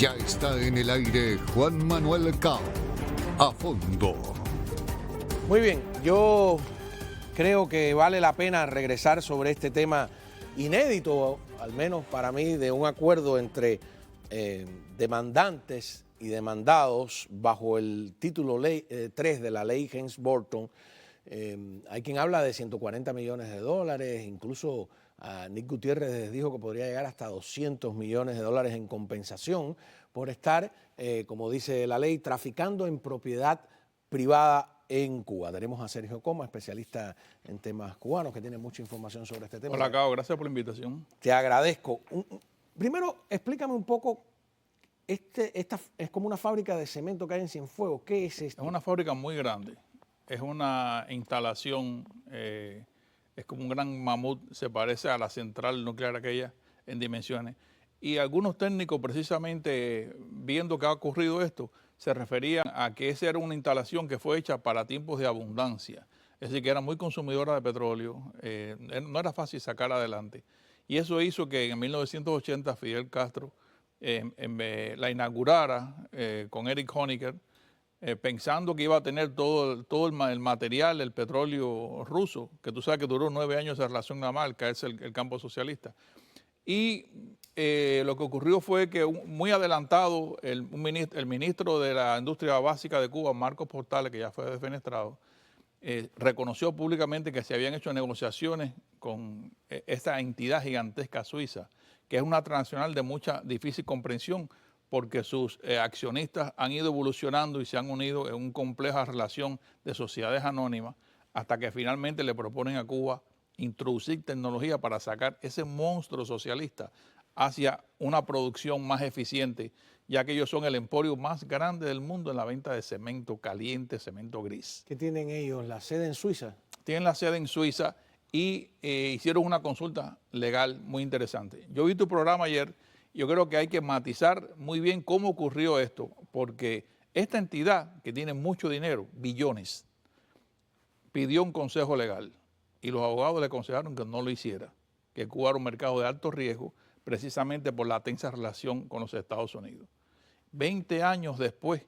Ya está en el aire Juan Manuel Cao. A fondo. Muy bien, yo creo que vale la pena regresar sobre este tema inédito, al menos para mí, de un acuerdo entre demandantes y demandados bajo el título 3 de la ley Helms-Burton. Hay quien habla de 140 millones de dólares, incluso Nick Gutiérrez dijo que podría llegar hasta 200 millones de dólares en compensación por estar, como dice la ley, traficando en propiedad privada en Cuba. Tenemos a Sergio Coma, especialista en temas cubanos, que tiene mucha información sobre este tema. Hola, Cao, gracias por la invitación. Te agradezco. Primero, explícame un poco, esta es como una fábrica de cemento que hay en Cienfuegos. ¿Qué es esto? Es una fábrica muy grande. Es una instalación, es como un gran mamut, se parece a la central nuclear aquella en dimensiones. Y algunos técnicos, precisamente viendo que ha ocurrido esto, se referían a que esa era una instalación que fue hecha para tiempos de abundancia. Es decir, que era muy consumidora de petróleo, no era fácil sacar adelante. Y eso hizo que en 1980 Fidel Castro la inaugurara con Erich Honecker, pensando que iba a tener todo el material, el petróleo ruso, que tú sabes que duró 9 años esa relación naval, que es el campo socialista. Y lo que ocurrió fue que muy adelantado el ministro de la Industria Básica de Cuba, Marcos Portales, que ya fue defenestrado, reconoció públicamente que se habían hecho negociaciones con esta entidad gigantesca suiza, que es una transnacional de mucha difícil comprensión, porque sus accionistas han ido evolucionando y se han unido en una compleja relación de sociedades anónimas, hasta que finalmente le proponen a Cuba introducir tecnología para sacar ese monstruo socialista hacia una producción más eficiente, ya que ellos son el emporio más grande del mundo en la venta de cemento caliente, cemento gris. ¿Qué tienen ellos? ¿La sede en Suiza? Tienen la sede en Suiza y hicieron una consulta legal muy interesante. Yo vi tu programa ayer. Yo creo que hay que matizar muy bien cómo ocurrió esto, porque esta entidad, que tiene mucho dinero, billones, pidió un consejo legal y los abogados le aconsejaron que no lo hiciera, que Cuba era un mercado de alto riesgo, precisamente por la tensa relación con los Estados Unidos. 20 años después,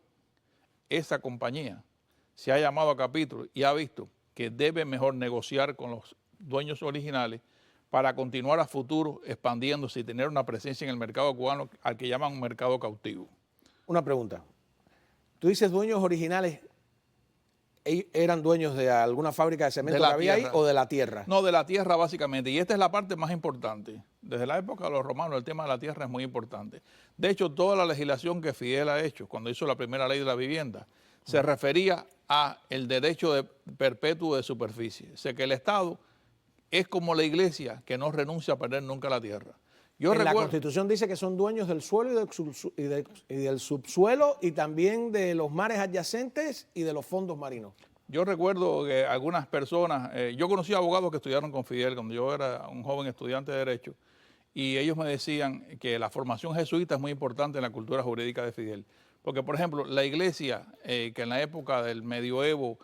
esa compañía se ha llamado a capítulo y ha visto que debe mejor negociar con los dueños originales para continuar a futuro expandiéndose y tener una presencia en el mercado cubano al que llaman un mercado cautivo. Una pregunta. Tú dices dueños originales, ¿eran dueños de alguna fábrica de cemento que había ahí o de la tierra? No, de la tierra básicamente. Y esta es la parte más importante. Desde la época de los romanos el tema de la tierra es muy importante. De hecho, toda la legislación que Fidel ha hecho cuando hizo la primera ley de la vivienda se refería a el derecho perpetuo de superficie. O sea que el Estado es como la iglesia, que no renuncia a perder nunca la tierra. La Constitución dice que son dueños del suelo y del subsuelo y también de los mares adyacentes y de los fondos marinos. Yo recuerdo que algunas personas, yo conocí abogados que estudiaron con Fidel cuando yo era un joven estudiante de Derecho, y ellos me decían que la formación jesuita es muy importante en la cultura jurídica de Fidel. Porque, por ejemplo, la iglesia, que en la época del medioevo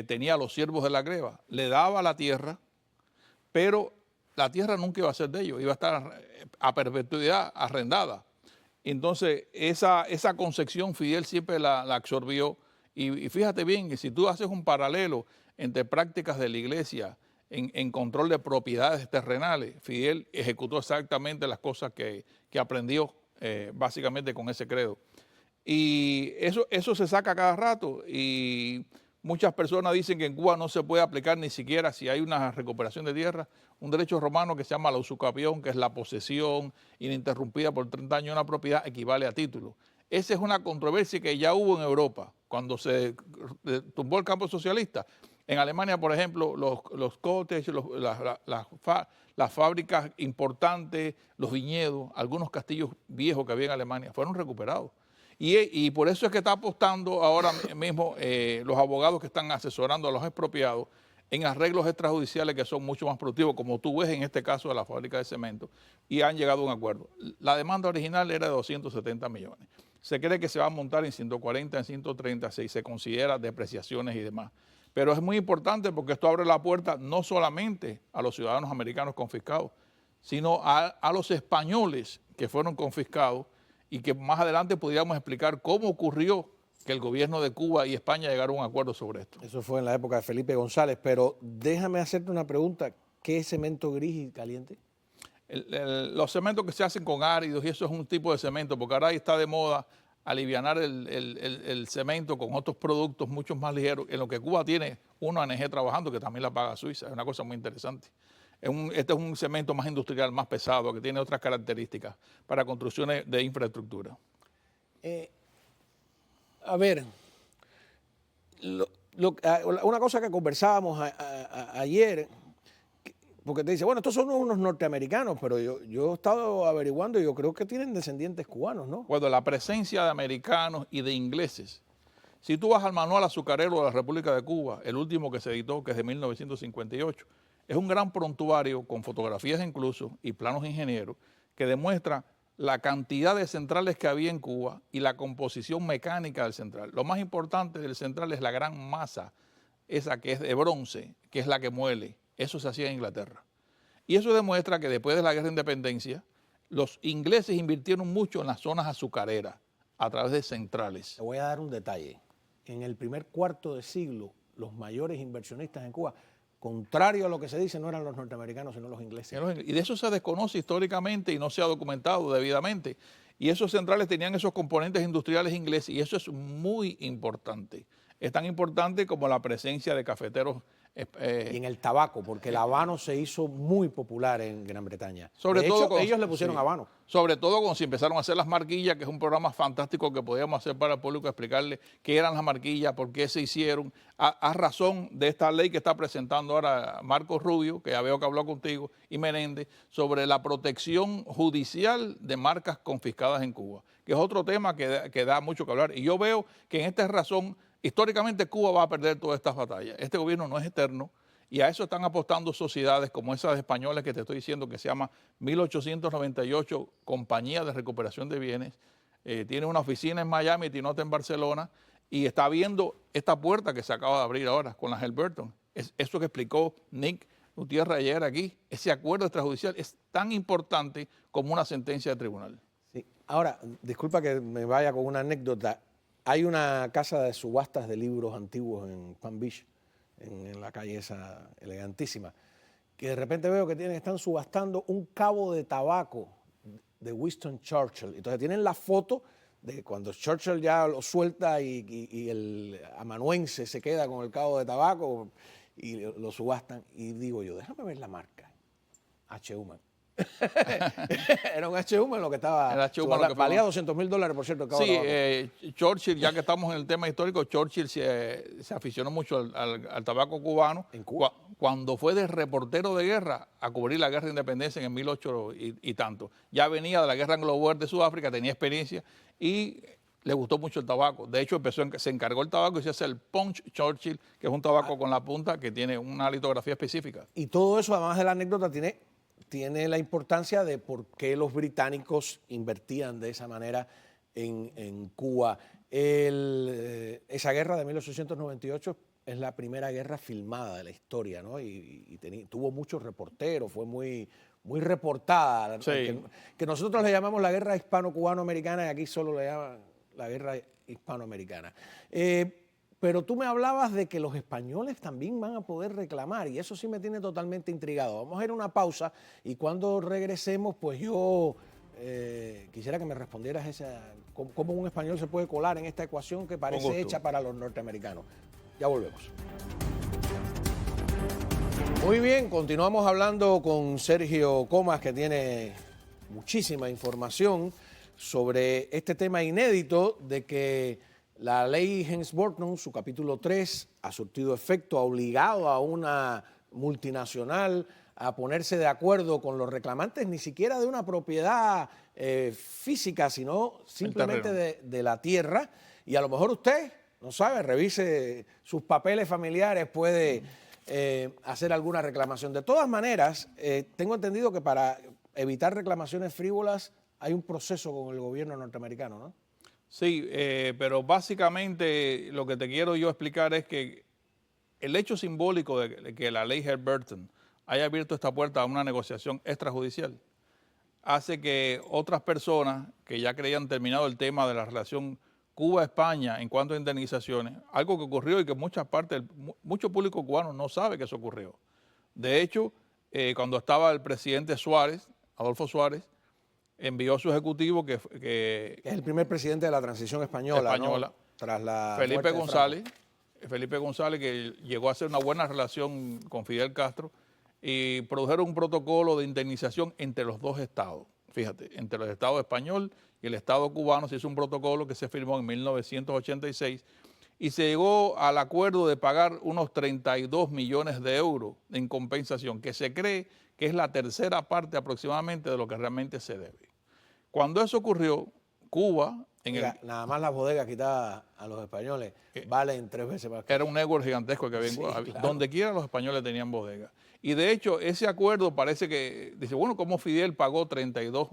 tenía a los siervos de la greva, le daba la tierra, pero la tierra nunca iba a ser de ellos, iba a estar a perpetuidad arrendada. Entonces, esa concepción Fidel siempre la absorbió. Y fíjate bien que si tú haces un paralelo entre prácticas de la iglesia en control de propiedades terrenales, Fidel ejecutó exactamente las cosas que aprendió básicamente con ese credo. Y eso se saca cada rato, y muchas personas dicen que en Cuba no se puede aplicar ni siquiera si hay una recuperación de tierra, un derecho romano que se llama la usucapión, que es la posesión ininterrumpida por 30 años de una propiedad, equivale a título. Esa es una controversia que ya hubo en Europa, cuando se tumbó el campo socialista. En Alemania, por ejemplo, los cottage, las fábricas importantes, los viñedos, algunos castillos viejos que había en Alemania, fueron recuperados. Y por eso es que está apostando ahora mismo los abogados que están asesorando a los expropiados en arreglos extrajudiciales que son mucho más productivos, como tú ves en este caso de la fábrica de cemento, y han llegado a un acuerdo. La demanda original era de 270 millones. Se cree que se va a montar en 140, en 130, si se considera depreciaciones y demás. Pero es muy importante porque esto abre la puerta no solamente a los ciudadanos americanos confiscados, sino a los españoles que fueron confiscados y que más adelante pudiéramos explicar cómo ocurrió que el gobierno de Cuba y España llegaron a un acuerdo sobre esto. Eso fue en la época de Felipe González, pero déjame hacerte una pregunta. ¿Qué es cemento gris y caliente? Los cementos que se hacen con áridos, y eso es un tipo de cemento, porque ahora está de moda alivianar el cemento con otros productos mucho más ligeros, en lo que Cuba tiene una ONG trabajando que también la paga Suiza, es una cosa muy interesante. Este es un cemento más industrial, más pesado, que tiene otras características para construcciones de infraestructura. A ver, una cosa que conversábamos ayer, porque te dice, bueno, estos son unos norteamericanos, pero yo he estado averiguando y yo creo que tienen descendientes cubanos, ¿no? Bueno, la presencia de americanos y de ingleses. Si tú vas al manual azucarero de la República de Cuba, el último que se editó, que es de 1958, es un gran prontuario con fotografías incluso y planos ingenieros que demuestra la cantidad de centrales que había en Cuba y la composición mecánica del central. Lo más importante del central es la gran masa, esa que es de bronce, que es la que muele. Eso se hacía en Inglaterra. Y eso demuestra que después de la Guerra de Independencia, los ingleses invirtieron mucho en las zonas azucareras a través de centrales. Te voy a dar un detalle. En el primer cuarto de siglo, los mayores inversionistas en Cuba, contrario a lo que se dice, no eran los norteamericanos, sino los ingleses. Y de eso se desconoce históricamente y no se ha documentado debidamente. Y esos centrales tenían esos componentes industriales ingleses y eso es muy importante. Es tan importante como la presencia de cafeteros. Y en el tabaco, porque el habano se hizo muy popular en Gran Bretaña. Sobre todo hecho, ellos le pusieron habano. Sobre todo cuando se empezaron a hacer las marquillas, que es un programa fantástico que podíamos hacer para el público, explicarle qué eran las marquillas, por qué se hicieron, a razón de esta ley que está presentando ahora Marcos Rubio, que ya veo que habló contigo, y Menéndez, sobre la protección judicial de marcas confiscadas en Cuba, que es otro tema que da mucho que hablar. Y yo veo que en esta razón, históricamente Cuba va a perder todas estas batallas. Este gobierno no es eterno y a eso están apostando sociedades como esas españolas que te estoy diciendo, que se llama 1898 Compañía de Recuperación de Bienes. Tiene una oficina en Miami, tiene otra en Barcelona y está viendo esta puerta que se acaba de abrir ahora con la Halliburton. Eso que explicó Nick Gutiérrez ayer aquí, ese acuerdo extrajudicial es tan importante como una sentencia de tribunal. Sí. Ahora, disculpa que me vaya con una anécdota. Hay una casa de subastas de libros antiguos en Palm Beach, en la calle esa elegantísima, que de repente veo que están subastando un cabo de tabaco de Winston Churchill. Entonces tienen la foto de cuando Churchill ya lo suelta y el amanuense se queda con el cabo de tabaco y lo subastan. Y digo yo, déjame ver la marca. H. Human. Era un H. Human lo que estaba. Valía $200,000, por cierto. Sí, Churchill, ya que estamos en el tema histórico, Churchill se aficionó mucho al tabaco cubano. ¿En Cuba? Cuando fue de reportero de guerra a cubrir la guerra de independencia en el 1800 y tanto. Ya venía de la guerra anglo-boer de Sudáfrica, tenía experiencia y le gustó mucho el tabaco. De hecho, se encargó el tabaco y se hace el Punch Churchill, que es un tabaco con la punta que tiene una litografía específica. Y todo eso, además de la anécdota, tiene la importancia de por qué los británicos invertían de esa manera en Cuba. Esa guerra de 1898 es la primera guerra filmada de la historia, ¿no? Y tuvo muchos reporteros, fue muy reportada. Sí. Que nosotros le llamamos la guerra hispano-cubano-americana y aquí solo le llaman la guerra hispanoamericana. Pero tú me hablabas de que los españoles también van a poder reclamar y eso sí me tiene totalmente intrigado. Vamos a ir a una pausa y cuando regresemos, pues yo quisiera que me respondieras cómo un español se puede colar en esta ecuación que parece hecha para los norteamericanos. Ya volvemos. Muy bien, continuamos hablando con Sergio Comas, que tiene muchísima información sobre este tema inédito de que la ley Helms-Burton, su capítulo 3, ha surtido efecto, ha obligado a una multinacional a ponerse de acuerdo con los reclamantes, ni siquiera de una propiedad física, sino simplemente de la tierra. Y a lo mejor usted, no sabe, revise sus papeles familiares, puede hacer alguna reclamación. De todas maneras, tengo entendido que para evitar reclamaciones frívolas hay un proceso con el gobierno norteamericano, ¿no? Sí, pero básicamente lo que te quiero yo explicar es que el hecho simbólico de que la ley Halliburton haya abierto esta puerta a una negociación extrajudicial hace que otras personas que ya creían terminado el tema de la relación Cuba-España en cuanto a indemnizaciones, algo que ocurrió y que mucho público cubano no sabe que eso ocurrió. De hecho, cuando estaba el presidente Suárez, Adolfo Suárez, envió a su ejecutivo que Es el primer presidente de la transición española, ¿no? Tras la Felipe muerte de Felipe González, que llegó a hacer una buena relación con Fidel Castro y produjeron un protocolo de indemnización entre los dos estados. Fíjate, entre el Estado español y el Estado cubano se hizo un protocolo que se firmó en 1986 y se llegó al acuerdo de pagar unos 32 millones de euros en compensación, que se cree que es la tercera parte aproximadamente de lo que realmente se debe. Cuando eso ocurrió, Cuba... nada más las bodegas quitadas a los españoles valen 3 veces más. Era un negocio gigantesco que había en Cuba. Claro. Donde quiera los españoles tenían bodegas. Y de hecho, ese acuerdo parece que, dice, bueno, ¿cómo Fidel pagó 32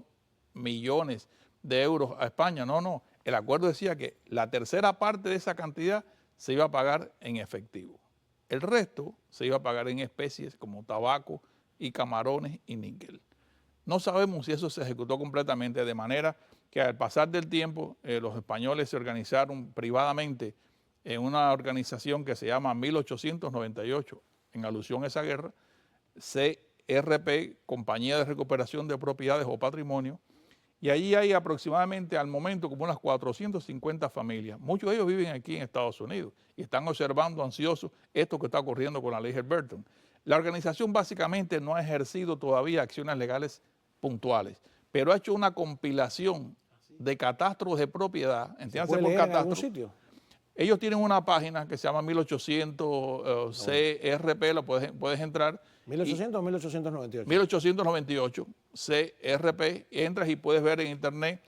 millones de euros a España? No. El acuerdo decía que la tercera parte de esa cantidad se iba a pagar en efectivo. El resto se iba a pagar en especies como tabaco y camarones y níquel. No sabemos si eso se ejecutó completamente, de manera que al pasar del tiempo los españoles se organizaron privadamente en una organización que se llama 1898, en alusión a esa guerra, CRP, Compañía de Recuperación de Propiedades o Patrimonio, y allí hay aproximadamente al momento como unas 450 familias. Muchos de ellos viven aquí en Estados Unidos y están observando ansiosos esto que está ocurriendo con la ley Helberton. La organización básicamente no ha ejercido todavía acciones legales puntuales, pero ha hecho una compilación de catastros de propiedad, entiéndase por catastro. ¿En algún sitio? Ellos tienen una página que se llama 1800 CRP, la puedes entrar. ¿1800 o 1898? 1898 CRP, entras y puedes ver en internet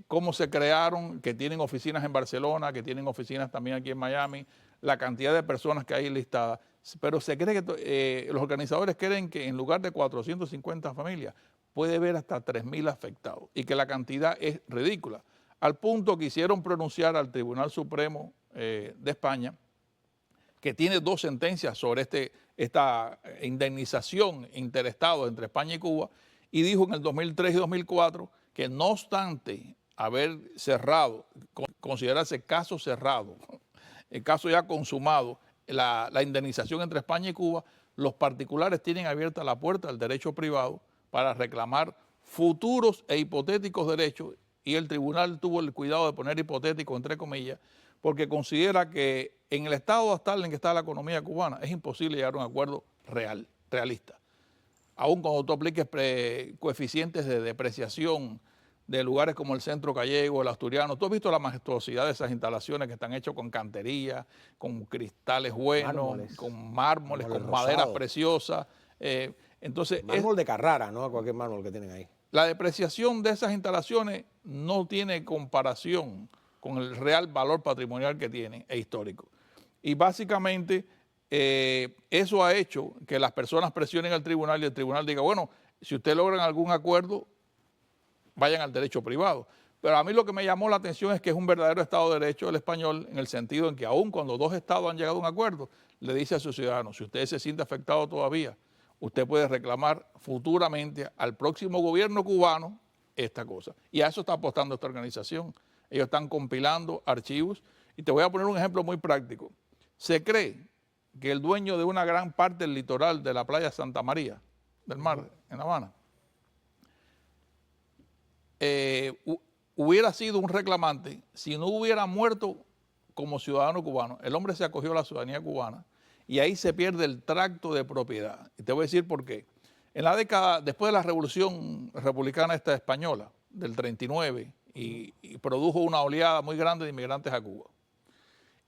cómo se crearon, que tienen oficinas en Barcelona, que tienen oficinas también aquí en Miami, la cantidad de personas que hay listadas. Pero se cree que los organizadores creen que en lugar de 450 familias puede haber hasta 3.000 afectados y que la cantidad es ridícula, al punto que hicieron pronunciar al Tribunal Supremo de España, que tiene 2 sentencias sobre esta indemnización interestados entre España y Cuba, y dijo en el 2003 y 2004 que no obstante haber cerrado, considerarse caso cerrado, el caso ya consumado, la indemnización entre España y Cuba, los particulares tienen abierta la puerta al derecho privado para reclamar futuros e hipotéticos derechos, y el tribunal tuvo el cuidado de poner hipotético entre comillas, porque considera que en el estado actual en que está la economía cubana es imposible llegar a un acuerdo realista. Aún cuando tú apliques coeficientes de depreciación de lugares como el Centro Gallego, el Asturiano, tú has visto la majestuosidad de esas instalaciones que están hechas con cantería, con cristales buenos, con mármoles, con madera preciosa. Entonces, mármol de Carrara, no cualquier mármol que tienen ahí. La depreciación de esas instalaciones no tiene comparación con el real valor patrimonial que tiene e histórico. Y básicamente eso ha hecho que las personas presionen al tribunal y el tribunal diga, bueno, si ustedes logran algún acuerdo, vayan al derecho privado. Pero a mí lo que me llamó la atención es que es un verdadero Estado de Derecho el español, en el sentido en que aún cuando 2 estados han llegado a un acuerdo, le dice a sus ciudadanos, si usted se siente afectado todavía, usted puede reclamar futuramente al próximo gobierno cubano esta cosa. Y a eso está apostando esta organización. Ellos están compilando archivos. Y te voy a poner un ejemplo muy práctico. Se cree que el dueño de una gran parte del litoral de la playa Santa María, del mar, en La Habana, hubiera sido un reclamante si no hubiera muerto como ciudadano cubano. El hombre se acogió a la ciudadanía cubana y ahí se pierde el tracto de propiedad. Y te voy a decir por qué. En la década, después de la Revolución Republicana esta española, del 39, y produjo una oleada muy grande de inmigrantes a Cuba.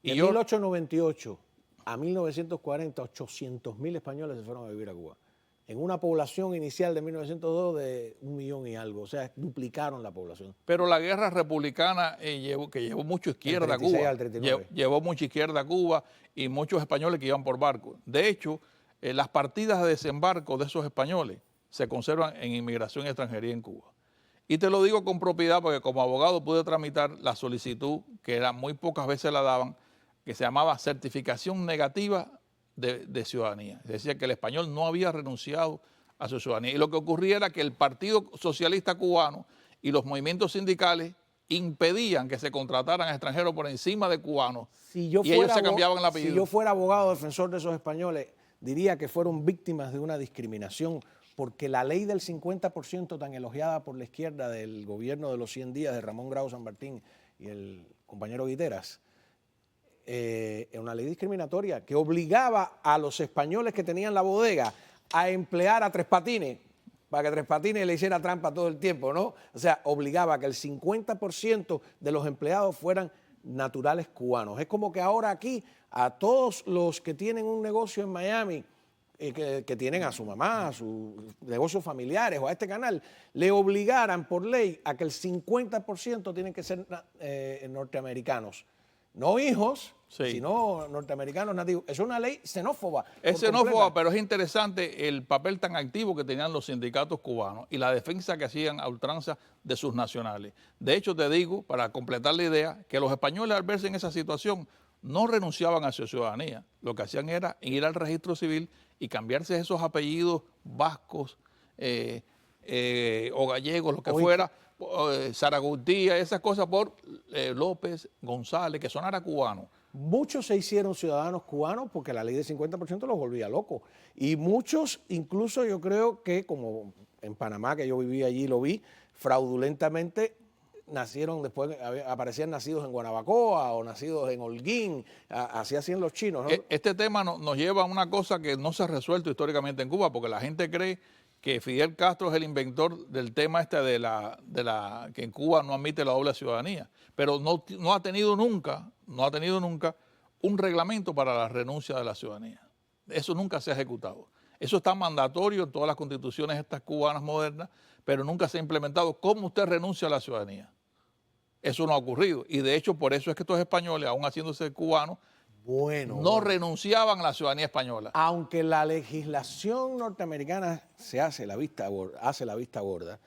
De 1898 a 1940, 800.000 españoles se fueron a vivir a Cuba. En una población inicial de 1902 de 1 millón y algo, o sea, duplicaron la población. Pero la guerra republicana llevó mucha izquierda a Cuba, llevó mucha izquierda a Cuba y muchos españoles que iban por barco. De hecho, las partidas de desembarco de esos españoles se conservan en inmigración y extranjería en Cuba. Y te lo digo con propiedad porque como abogado pude tramitar la solicitud, que era muy pocas veces la daban, que se llamaba certificación negativa de ciudadanía. Es decir, que el español no había renunciado a su ciudadanía. Y lo que ocurría era que el Partido Socialista Cubano y los movimientos sindicales impedían que se contrataran extranjeros por encima de cubanos. Y ellos se cambiaban el apellido. Si yo fuera abogado defensor de esos españoles, diría que fueron víctimas de una discriminación, porque la ley del 50% tan elogiada por la izquierda del gobierno de los 100 días de Ramón Grau San Martín y el compañero Guiteras, es una ley discriminatoria que obligaba a los españoles que tenían la bodega a emplear a Tres Patines, para que Tres Patines le hiciera trampa todo el tiempo, ¿no? O sea, obligaba a que el 50% de los empleados fueran naturales cubanos. Es como que ahora aquí a todos los que tienen un negocio en Miami, que tienen a su mamá, a sus negocios familiares o a este canal, le obligaran por ley a que el 50% tienen que ser norteamericanos. No hijos, sino norteamericanos nativos. Es una ley xenófoba. Es xenófoba, pero es interesante el papel tan activo que tenían los sindicatos cubanos y la defensa que hacían a ultranza de sus nacionales. De hecho, te digo, para completar la idea, que los españoles al verse en esa situación no renunciaban a su ciudadanía. Lo que hacían era ir al registro civil y cambiarse esos apellidos vascos o gallegos, lo que fuera, Zaragutía, esas cosas por López, González, que sonara cubano. Muchos se hicieron ciudadanos cubanos porque la ley del 50% los volvía locos. Y muchos, incluso yo creo que, como en Panamá, que yo viví allí, lo vi, fraudulentamente nacieron, después aparecían nacidos en Guanabacoa o nacidos en Holguín, así hacían los chinos, ¿no? Este tema nos lleva a una cosa que no se ha resuelto históricamente en Cuba, porque la gente cree que Fidel Castro es el inventor del tema que en Cuba no admite la doble ciudadanía, pero no ha tenido nunca un reglamento para la renuncia de la ciudadanía. Eso nunca se ha ejecutado. Eso está mandatorio en todas las constituciones estas cubanas modernas, pero nunca se ha implementado. ¿Cómo usted renuncia a la ciudadanía? Eso no ha ocurrido. Y de hecho, por eso es que estos españoles, aún haciéndose cubanos, no renunciaban a la ciudadanía española. Aunque la legislación norteamericana hace la vista gorda,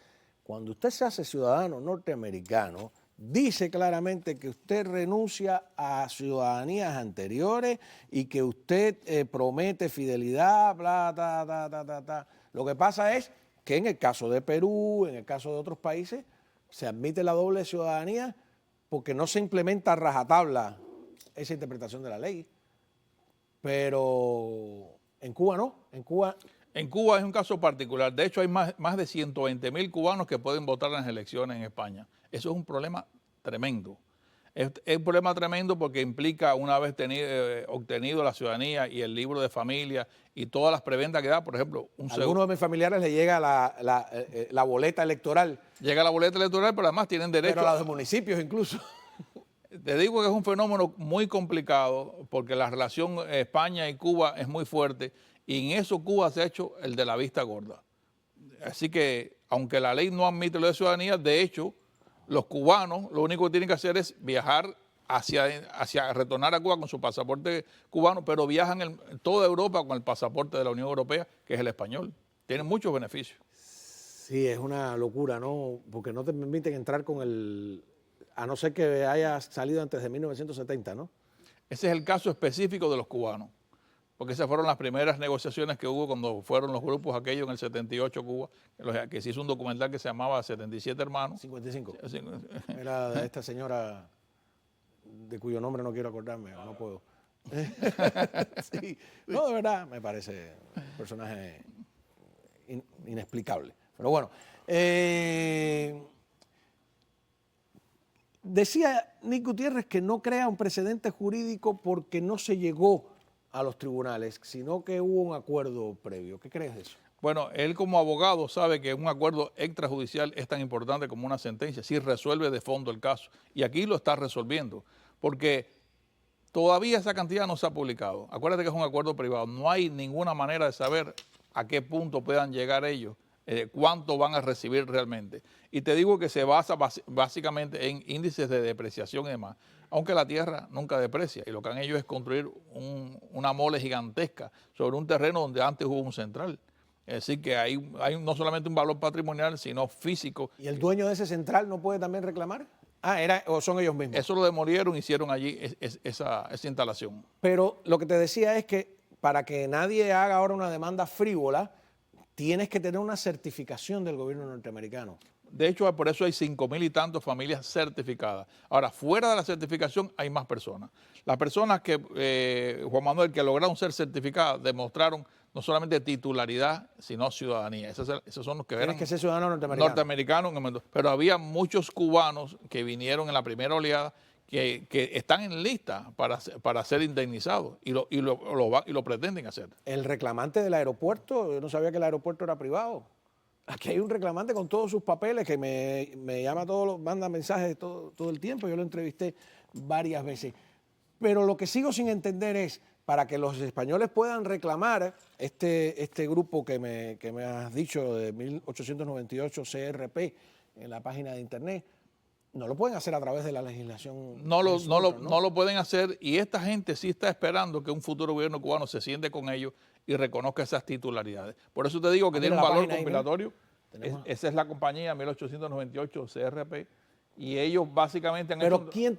cuando usted se hace ciudadano norteamericano, dice claramente que usted renuncia a ciudadanías anteriores y que usted promete fidelidad, bla, ta, ta, ta, ta, ta. Lo que pasa es que en el caso de Perú, en el caso de otros países, se admite la doble ciudadanía porque no se implementa a rajatabla esa interpretación de la ley. Pero en Cuba no, en Cuba es un caso particular. De hecho, hay más de 120.000 cubanos que pueden votar en las elecciones en España. Eso es un problema tremendo. Es un problema tremendo porque implica, una vez obtenido la ciudadanía y el libro de familia y todas las prebendas que da, por ejemplo, a algunos de mis familiares les llega la boleta electoral. Llega la boleta electoral, pero además tienen derecho. Pero a los municipios incluso. Te digo que es un fenómeno muy complicado porque la relación España y Cuba es muy fuerte y en eso Cuba se ha hecho el de la vista gorda. Así que, aunque la ley no admite lo de ciudadanía, de hecho, los cubanos lo único que tienen que hacer es viajar retornar a Cuba con su pasaporte cubano, pero viajan en toda Europa con el pasaporte de la Unión Europea, que es el español. Tienen muchos beneficios. Sí, es una locura, ¿no? Porque no te permiten entrar con a no ser que haya salido antes de 1970, ¿no? Ese es el caso específico de los cubanos, porque esas fueron las primeras negociaciones que hubo cuando fueron los grupos aquellos en el 78 Cuba, que se hizo un documental que se llamaba 77 Hermanos. 55. Era de esta señora de cuyo nombre no quiero acordarme, no puedo. Sí. No, de verdad, me parece un personaje inexplicable. Pero bueno, decía Nick Gutiérrez que no crea un precedente jurídico porque no se llegó a los tribunales, sino que hubo un acuerdo previo. ¿Qué crees de eso? Bueno, él como abogado sabe que un acuerdo extrajudicial es tan importante como una sentencia, si resuelve de fondo el caso. Y aquí lo está resolviendo, porque todavía esa cantidad no se ha publicado. Acuérdate que es un acuerdo privado. No hay ninguna manera de saber a qué punto puedan llegar ellos, cuánto van a recibir realmente. Y te digo que se basa básicamente en índices de depreciación y demás, aunque la tierra nunca deprecia. Y lo que han hecho es construir una mole gigantesca sobre un terreno donde antes hubo un central. Es decir, que hay no solamente un valor patrimonial, sino físico. ¿Y el dueño de ese central no puede también reclamar? ¿O son ellos mismos? Eso lo demolieron, hicieron allí esa instalación. Pero lo que te decía es que para que nadie haga ahora una demanda frívola, tienes que tener una certificación del gobierno norteamericano. De hecho, por eso hay 5.000 y tantos familias certificadas. Ahora, fuera de la certificación hay más personas. Las personas que, Juan Manuel, que lograron ser certificadas, demostraron no solamente titularidad, sino ciudadanía. Esos son los que eran Tienes que ser ciudadano norteamericano. pero había muchos cubanos que vinieron en la primera oleada que están en lista para ser indemnizados y lo pretenden hacer. El reclamante del aeropuerto, yo no sabía que el aeropuerto era privado. Aquí hay un reclamante con todos sus papeles que me llama manda mensajes todo el tiempo. Yo lo entrevisté varias veces. Pero lo que sigo sin entender es, para que los españoles puedan reclamar este grupo que me has dicho de 1898 CRP en la página de internet, no lo pueden hacer a través de la legislación. No lo pueden hacer, y esta gente sí está esperando que un futuro gobierno cubano se siente con ellos y reconozca esas titularidades. Por eso te digo que tiene un valor compilatorio. Esa es la compañía 1898 CRP, y ellos básicamente han Pero hecho... ¿quién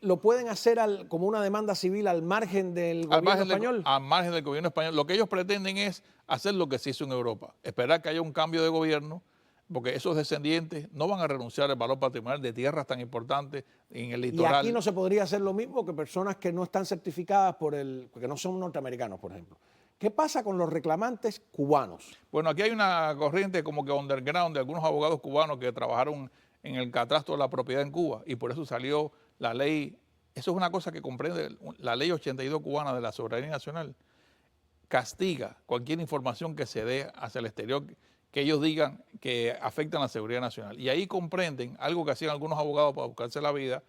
lo pueden hacer como una demanda civil al margen del gobierno español? Al margen del gobierno español. Lo que ellos pretenden es hacer lo que se hizo en Europa, esperar que haya un cambio de gobierno, porque esos descendientes no van a renunciar al valor patrimonial de tierras tan importantes en el litoral. Y aquí no se podría hacer lo mismo que personas que no están certificadas que no son norteamericanos, por ejemplo. ¿Qué pasa con los reclamantes cubanos? Bueno, aquí hay una corriente como que underground de algunos abogados cubanos que trabajaron en el catastro de la propiedad en Cuba, y por eso salió la ley. Eso es una cosa que comprende la ley 82 cubana de la soberanía nacional. Castiga cualquier información que se dé hacia el exterior que ellos digan que afectan la seguridad nacional. Y ahí comprenden algo que hacían algunos abogados para buscarse la vida,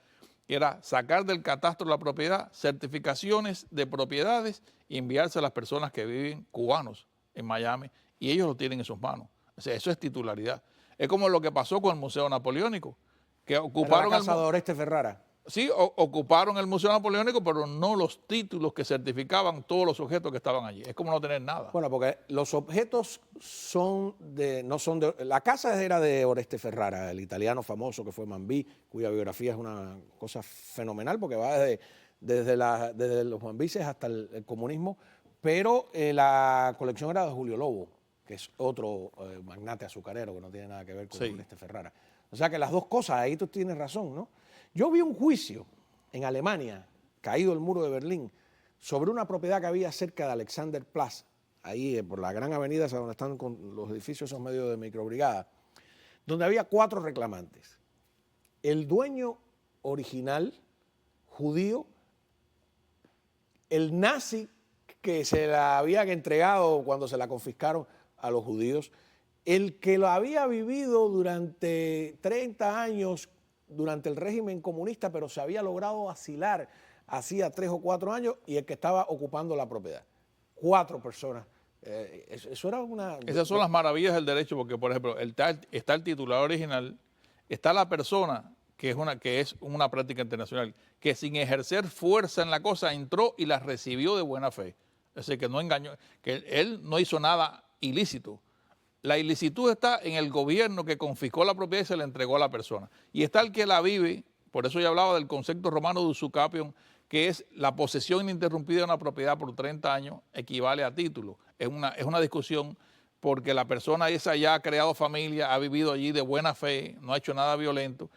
que era sacar del catastro de la propiedad certificaciones de propiedades y enviarse a las personas que viven cubanos en Miami, y ellos lo tienen en sus manos. O sea, eso es titularidad. Es como lo que pasó con el Museo Napoleónico, que ocuparon la casa de Oreste Ferrara. Sí, ocuparon el Museo Napoleónico, pero no los títulos que certificaban todos los objetos que estaban allí. Es como no tener nada. Bueno, porque los objetos la casa era de Oreste Ferrara, el italiano famoso que fue Mambí, cuya biografía es una cosa fenomenal porque va desde los mambises hasta el comunismo, pero la colección era de Julio Lobo, que es otro magnate azucarero que no tiene nada que ver con Oreste Ferrara. O sea que las dos cosas, ahí tú tienes razón, ¿no? Yo vi un juicio en Alemania, caído el muro de Berlín, sobre una propiedad que había cerca de Alexanderplatz, ahí por la gran avenida donde están con los edificios esos medios de microbrigada, donde había 4 reclamantes. El dueño original, judío, el nazi que se la habían entregado cuando se la confiscaron a los judíos, el que lo había vivido durante 30 años durante el régimen comunista, pero se había logrado asilar hacía 3 o 4 años, y el que estaba ocupando la propiedad. 4 personas. Eso era una... Esas son las maravillas del derecho, porque, por ejemplo, está el titular original, está la persona que es una práctica internacional, que sin ejercer fuerza en la cosa entró y la recibió de buena fe. Es decir, que no engañó, que él no hizo nada ilícito. La ilicitud está en el gobierno que confiscó la propiedad y se la entregó a la persona. Y está el que la vive, por eso yo hablaba del concepto romano de usucapion, que es la posesión ininterrumpida de una propiedad por 30 años, equivale a título. Es una discusión porque la persona esa ya ha creado familia, ha vivido allí de buena fe, no ha hecho nada violento.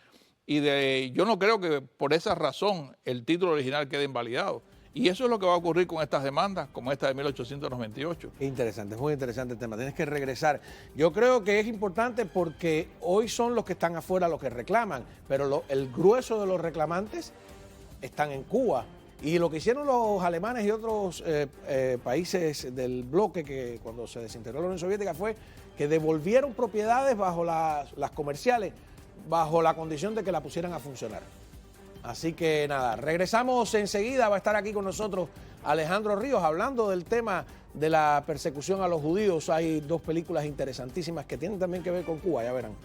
Y yo no creo que por esa razón el título original quede invalidado. Y eso es lo que va a ocurrir con estas demandas, como esta de 1898. Interesante, es muy interesante el tema. Tienes que regresar. Yo creo que es importante porque hoy son los que están afuera los que reclaman, pero el grueso de los reclamantes están en Cuba. Y lo que hicieron los alemanes y otros países del bloque que cuando se desintegró la Unión Soviética fue que devolvieron propiedades bajo las comerciales, bajo la condición de que la pusieran a funcionar. Así que nada, regresamos enseguida. Va a estar aquí con nosotros Alejandro Ríos hablando del tema de la persecución a los judíos. Hay 2 películas interesantísimas que tienen también que ver con Cuba, ya verán.